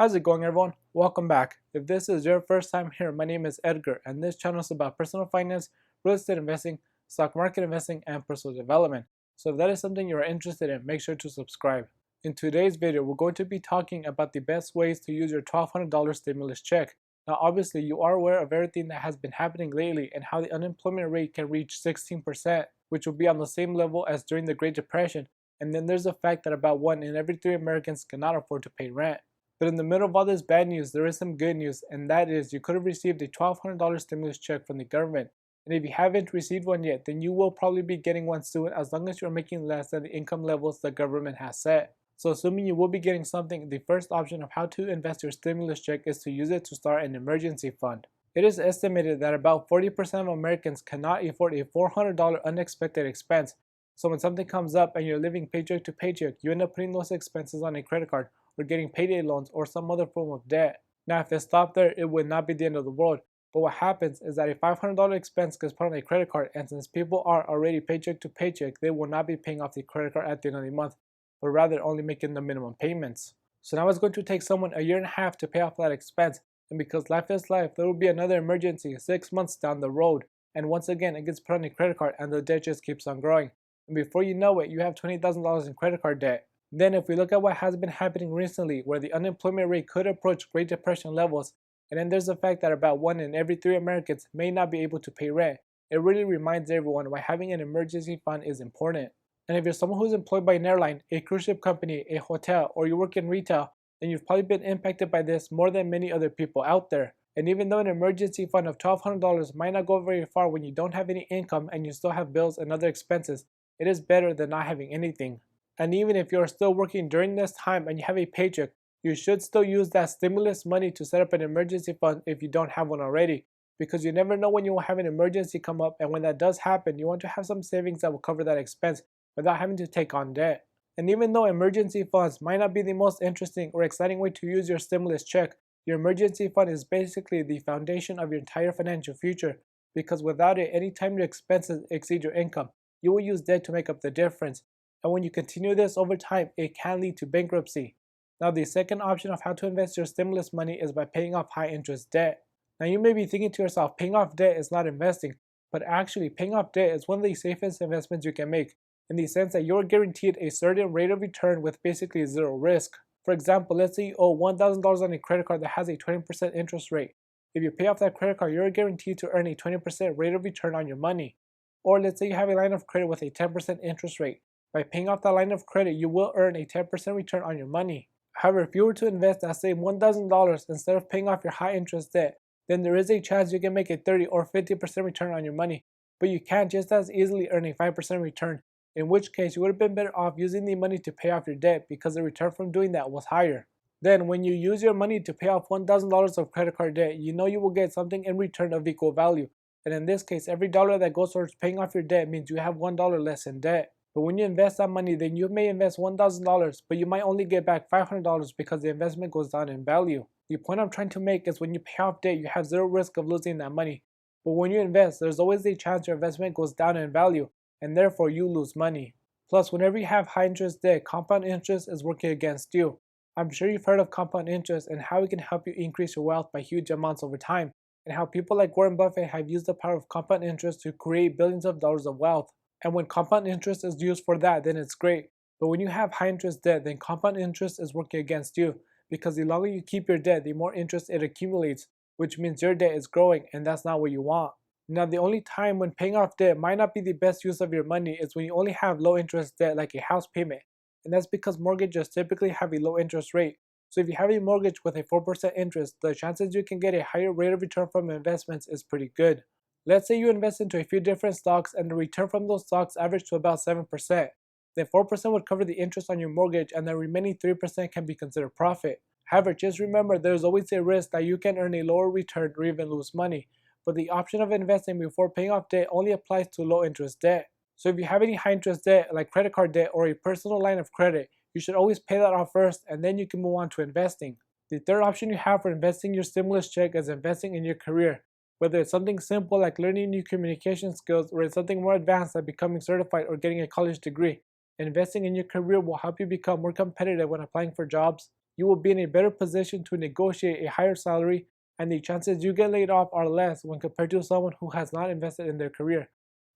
How's it going, everyone? Welcome back. If this is your first time here, my name is Edgar and this channel is about personal finance, real estate investing, stock market investing, and personal development. So if that is something you are interested in, make sure to subscribe. In today's video, we're going to be talking about the best ways to use your $1,200 stimulus check. Now obviously you are aware of everything that has been happening lately and how the unemployment rate can reach 16%, which will be on the same level as during the Great Depression. And then there's the fact that about 1 in every 3 Americans cannot afford to pay rent. But in the middle of all this bad news, there is some good news, and that is you could have received a $1,200 stimulus check from the government. And if you haven't received one yet, then you will probably be getting one soon as long as you're making less than the income levels the government has set. So assuming you will be getting something, the first option of how to invest your stimulus check is to use it to start an emergency fund. It is estimated that about 40% of Americans cannot afford a $400 unexpected expense. So when something comes up and you're living paycheck to paycheck, you end up putting those expenses on a credit card or getting payday loans or some other form of debt. Now if it stopped there, it would not be the end of the world. But what happens is that a $500 expense gets put on a credit card, and since people are already paycheck to paycheck, they will not be paying off the credit card at the end of the month, but rather only making the minimum payments. So now it's going to take someone a year and a half to pay off that expense, and because life is life, there will be another emergency 6 months down the road, and once again it gets put on a credit card and the debt just keeps on growing. And before you know it, you have $20,000 in credit card debt. Then if we look at what has been happening recently, where the unemployment rate could approach Great Depression levels, and then there's the fact that about 1 in every 3 Americans may not be able to pay rent, it really reminds everyone why having an emergency fund is important. And if you're someone who's employed by an airline, a cruise ship company, a hotel, or you work in retail, then you've probably been impacted by this more than many other people out there. And even though an emergency fund of $1,200 might not go very far when you don't have any income and you still have bills and other expenses, it is better than not having anything. And even if you're still working during this time and you have a paycheck, you should still use that stimulus money to set up an emergency fund if you don't have one already, because you never know when you will have an emergency come up, and when that does happen, you want to have some savings that will cover that expense without having to take on debt. And even though emergency funds might not be the most interesting or exciting way to use your stimulus check, your emergency fund is basically the foundation of your entire financial future, because without it, anytime your expenses exceed your income, you will use debt to make up the difference. And when you continue this over time, it can lead to bankruptcy. Now the second option of how to invest your stimulus money is by paying off high interest debt. Now you may be thinking to yourself, paying off debt is not investing, but actually paying off debt is one of the safest investments you can make, in the sense that you're guaranteed a certain rate of return with basically zero risk. For example, let's say you owe $1,000 on a credit card that has a 20% interest rate. If you pay off that credit card, you're guaranteed to earn a 20% rate of return on your money. Or let's say you have a line of credit with a 10% interest rate. By paying off that line of credit, you will earn a 10% return on your money. However, if you were to invest that same $1,000 instead of paying off your high interest debt, then there is a chance you can make a 30 or 50% return on your money, but you can't just as easily earn a 5% return, in which case you would have been better off using the money to pay off your debt because the return from doing that was higher. Then when you use your money to pay off $1,000 of credit card debt, you know you will get something in return of equal value, and in this case every dollar that goes towards paying off your debt means you have $1 less in debt. But when you invest that money, then you may invest $1,000, but you might only get back $500 because the investment goes down in value. The point I'm trying to make is when you pay off debt, you have zero risk of losing that money. But when you invest, there's always a chance your investment goes down in value, and therefore you lose money. Plus, whenever you have high interest debt, compound interest is working against you. I'm sure you've heard of compound interest and how it can help you increase your wealth by huge amounts over time, and how people like Warren Buffett have used the power of compound interest to create billions of dollars of wealth. And when compound interest is used for that, then it's great. But when you have high interest debt, then compound interest is working against you, because the longer you keep your debt, the more interest it accumulates, which means your debt is growing, and that's not what you want. Now the only time when paying off debt might not be the best use of your money is when you only have low interest debt like a house payment, and that's because mortgages typically have a low interest rate. So if you have a mortgage with a 4% interest, the chances you can get a higher rate of return from investments is pretty good. Let's say you invest into a few different stocks and the return from those stocks average to about 7%. Then 4% would cover the interest on your mortgage, and the remaining 3% can be considered profit. However, just remember there's always a risk that you can earn a lower return or even lose money, but the option of investing before paying off debt only applies to low interest debt. So if you have any high interest debt like credit card debt or a personal line of credit, you should always pay that off first, and then you can move on to investing. The third option you have for investing your stimulus check is investing in your career. Whether it's something simple like learning new communication skills, or it's something more advanced like becoming certified or getting a college degree, investing in your career will help you become more competitive when applying for jobs. you will be in a better position to negotiate a higher salary, and the chances you get laid off are less when compared to someone who has not invested in their career.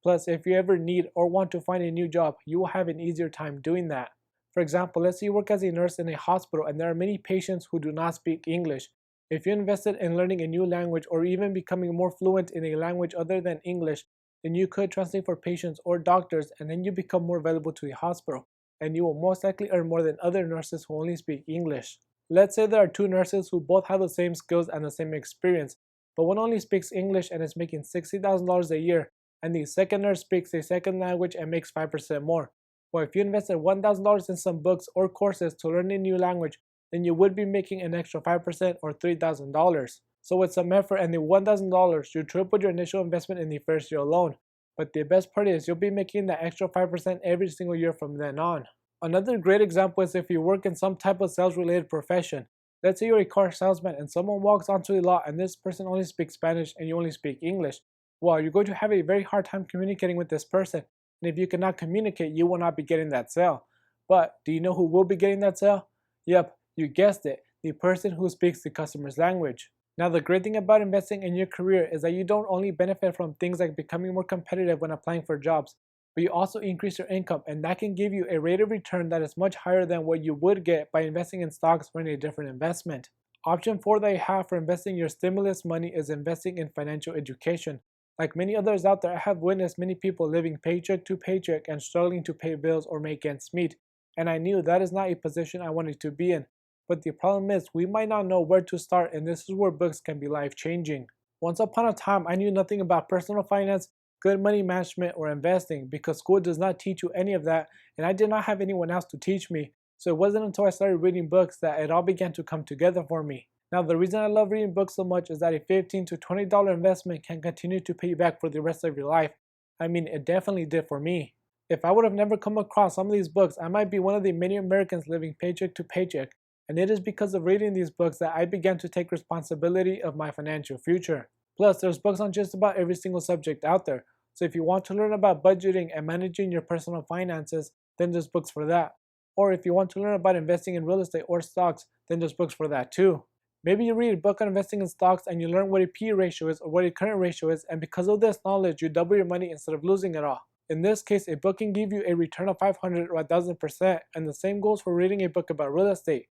Plus, if you ever need or want to find a new job, you will have an easier time doing that. For example, let's say you work as a nurse in a hospital and there are many patients who do not speak English. If you invested in learning a new language or even becoming more fluent in a language other than English, then you could translate for patients or doctors, and then you become more valuable to the hospital, and you will most likely earn more than other nurses who only speak English. Let's say there are two nurses who both have the same skills and the same experience, but one only speaks English and is making $60,000 a year, and the second nurse speaks a second language and makes 5% more. Well, if you invested $1,000 in some books or courses to learn a new language, then you would be making an extra 5% or $3,000. So with some effort and the $1,000, you tripled your initial investment in the first year alone. But the best part is you'll be making that extra 5% every single year from then on. Another great example is if you work in some type of sales related profession. Let's say you're a car salesman and someone walks onto the lot and this person only speaks Spanish and you only speak English. Well, you're going to have a very hard time communicating with this person. And if you cannot communicate, you will not be getting that sale. But do you know who will be getting that sale? Yep, you guessed it, the person who speaks the customer's language. Now, the great thing about investing in your career is that you don't only benefit from things like becoming more competitive when applying for jobs, but you also increase your income, and that can give you a rate of return that is much higher than what you would get by investing in stocks or in a different investment. Option 4 that you have for investing your stimulus money is investing in financial education. Like many others out there, I have witnessed many people living paycheck to paycheck and struggling to pay bills or make ends meet, and I knew that is not a position I wanted to be in. But the problem is, we might not know where to start, and this is where books can be life changing. Once upon a time, I knew nothing about personal finance, good money management, or investing because school does not teach you any of that, and I did not have anyone else to teach me. So it wasn't until I started reading books that it all began to come together for me. Now, the reason I love reading books so much is that a $15 to $20 investment can continue to pay you back for the rest of your life. I mean, it definitely did for me. If I would have never come across some of these books, I might be one of the many Americans living paycheck to paycheck. And it is because of reading these books that I began to take responsibility of my financial future. Plus, there's books on just about every single subject out there. So if you want to learn about budgeting and managing your personal finances, then there's books for that. Or if you want to learn about investing in real estate or stocks, then there's books for that too. Maybe you read a book on investing in stocks and you learn what a P/E ratio is or what a current ratio is, and because of this knowledge, you double your money instead of losing it all. In this case, a book can give you a return of 500 or 1000%, and the same goes for reading a book about real estate.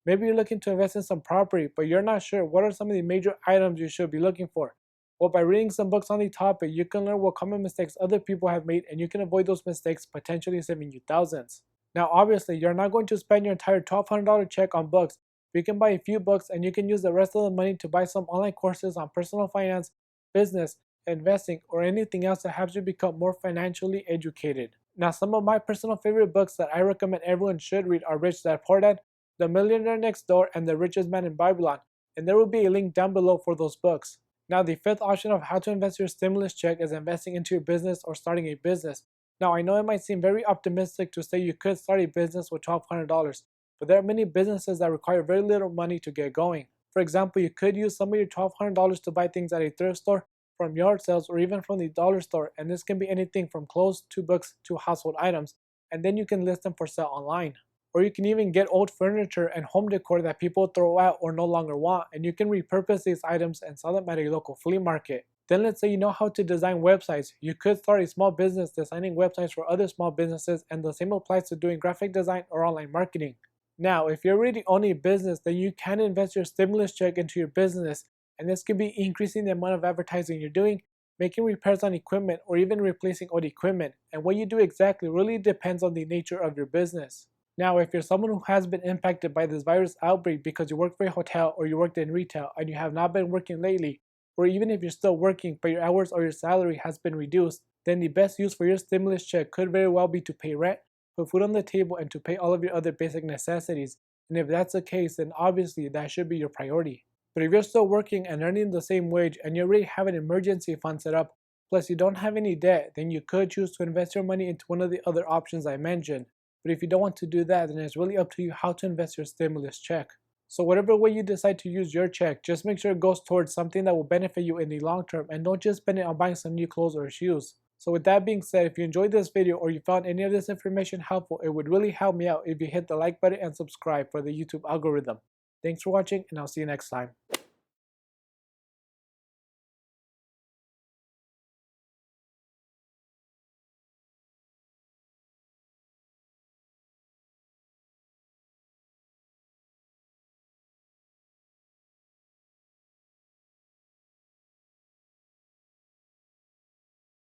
Maybe you're looking to invest in some property, but you're not sure what are some of the major items you should be looking for. Well, by reading some books on the topic, you can learn what common mistakes other people have made, and you can avoid those mistakes, potentially saving you thousands. Now, obviously, you're not going to spend your entire $1,200 check on books. You can buy a few books and you can use the rest of the money to buy some online courses on personal finance, business, investing, or anything else that helps you become more financially educated. Now, some of my personal favorite books that I recommend everyone should read are Rich Dad Poor Dad, The Millionaire Next Door, and The Richest Man in Babylon, and there will be a link down below for those books. Now, the fifth option of how to invest your stimulus check is investing into your business or starting a business. Now, I know it might seem very optimistic to say you could start a business with $1,200, but there are many businesses that require very little money to get going. For example, you could use some of your $1,200 to buy things at a thrift store, from yard sales, or even from the dollar store, and this can be anything from clothes to books to household items, and then you can list them for sale online. Or you can even get old furniture and home decor that people throw out or no longer want, and you can repurpose these items and sell them at a local flea market. Then let's say you know how to design websites. You could start a small business designing websites for other small businesses, and the same applies to doing graphic design or online marketing. Now, if you're already owning a business, then you can invest your stimulus check into your business, and this could be increasing the amount of advertising you're doing, making repairs on equipment, or even replacing old equipment. And what you do exactly really depends on the nature of your business. Now, if you're someone who has been impacted by this virus outbreak because you work for a hotel or you worked in retail and you have not been working lately, or even if you're still working but your hours or your salary has been reduced, then the best use for your stimulus check could very well be to pay rent, put food on the table, and to pay all of your other basic necessities. And if that's the case, then obviously that should be your priority. But if you're still working and earning the same wage and you already have an emergency fund set up, plus you don't have any debt, then you could choose to invest your money into one of the other options I mentioned. But if you don't want to do that, then it's really up to you how to invest your stimulus check. So whatever way you decide to use your check, just make sure it goes towards something that will benefit you in the long term, and don't just spend it on buying some new clothes or shoes. So with that being said, if you enjoyed this video or you found any of this information helpful, it would really help me out if you hit the like button and subscribe for the YouTube algorithm. Thanks for watching, and I'll see you next time.